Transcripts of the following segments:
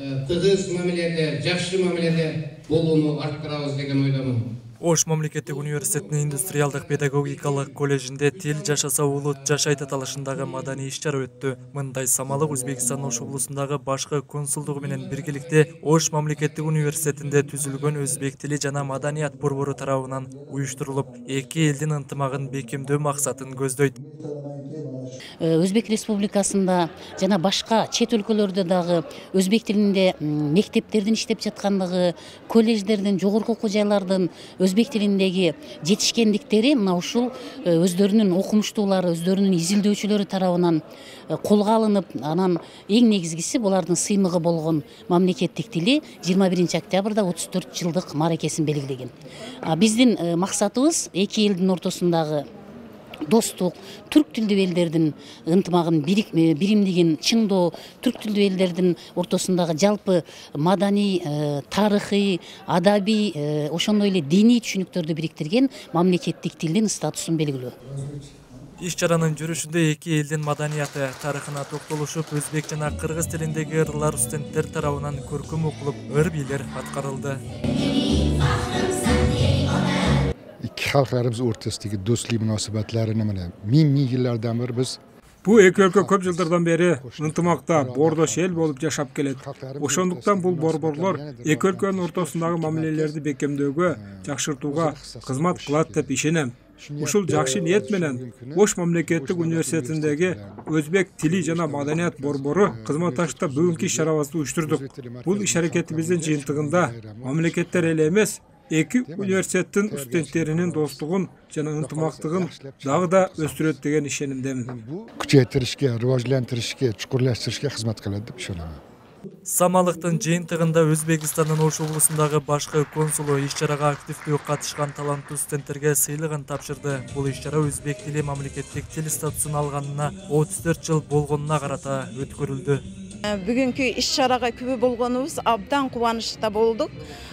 Тыгыз мамиледе, жакшы мамиледе болууну арттырабыз деген ойдомун. Ош мамлекеттик университетинин индустриалдык педагогикалык коллежинде тил жашаса улут жашайт аталышындагы маданий иш-чара өттү. Мындай самалык Өзбекстан Ош облусундагы башкы консулдугу менен биргеликте Ош мамлекеттик университетинде түзүлгөн өзбек тили жана маданият борбору тарабынан уюштурулуп, эки элдин ынтымагын бекемдөө максатын көздөйт. Өзбек Республикасында жана башка чет өлкөлөрдө дагы өзбек тилинде мектептердин иштеп жаткандыгы, коллеждердин, жогорку окуу жайлардын өзбек тилиндеги жетишкендиктери мына ушул өздөрүнүн окумуштуулары, өздөрүнүн изилдөөчүлөрү тарабынан колго алынып, анан эң негизгиси булардын сыймыгы болгон мамлекеттик тили 21 октябрда 34 жылдык мааракесин белгилеген. Биздин максатыбыз эки элдин ортосундагы достук, түрк тилдүү элдердин ынтымагын биримдигин чыңдоо, түрк тилдүү элдердин ортосундагы жалпы маданий, тарыхый, адабий, ошондой эле диний түшүнүктөрдү бириктирген мамлекеттик тилдин статусун белгилөө. Иш-чаранын жүрүшүндө эки элдин маданияты, тарыхына токтолушуп, өзбек жана кыргыз тилиндеги ырлар студенттер тарабынан көркөм окулуп, ыр-бийлер аткарылды. İki halklarımız ortasındaki dostluğu münasebetlerini min yıllardan beri biz Бул эки өлкө көп жылдардан бери ынтымакта бордош эл болуп жашап келет. Ошондуктан бул борборлор эки өлкөнүн ортосундагы мамилелерди бекемдөөгө, жакшыртууга кызмат кылат деп ишенем. Ушул жакшы ниет менен Ош мамлекеттик университетиндеги өзбек тили жана маданият борбору кызматташта бүгүнкү иш-чарабызды уюштурдук. Бул иш-аракетибиздин жыйынтыгында мамлекеттер эле эмес, эки университеттин студенттеринин достугун жана ынтымактыгын дагы да өстүрөт деген ишенимдемин. Күчөйтүрүшкө, рivojlantirishga, чукурлаштырышка кызмат кылат деп ишенем. Самалыктын жыйынтыгында Өзбекстандын Ош облусундагы башкы консулу иш-чарага активдүү катышкан таланттуу студенттерге сыйлыгын тапшырды. Бул иш-чара өзбек тили мамлекеттик тил статусун алганына 34 жыл болгонуна карата өткөрүлдү. Бүгүнкү иш-чарага күбө болгонубуз абдан кубанычта болдук.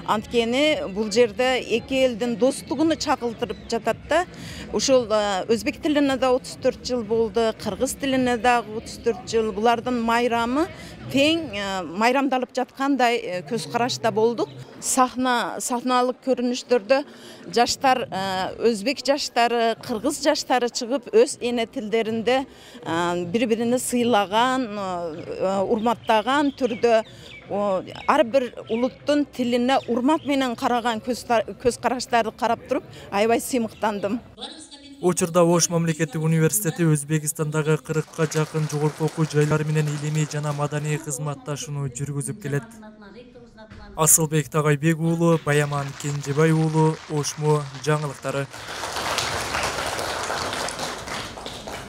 Анткени бул жерде эки элдин достугуну чагылдырып жатат да. Ушул өзбек тилине да 34 жыл болду, кыргыз тилине дагы 34 жыл. Булардын майрамы тең майрамдалып жаткандай көз карашта болдук. Сахналык көрүнүштөрдө жаштар, өзбек жаштары, кыргыз жаштары чыгып өз эне тилдеринде бири-бирини сыйлаган, урматтаган түрдө ар бир улуттун тилине урмат менен караган көз караштарды карап туруп аябай сыймыктандым. Учурда Ош мамлекеттик университети Өзбекстандагы 40ка жакын жогорку окуу жайлары менен илимий жана маданий кызматташууну жүргүзүп келет. Асылбек Тагайбек уулу, Баяман Кенжебай уулу, Ошмо жаңылыктары.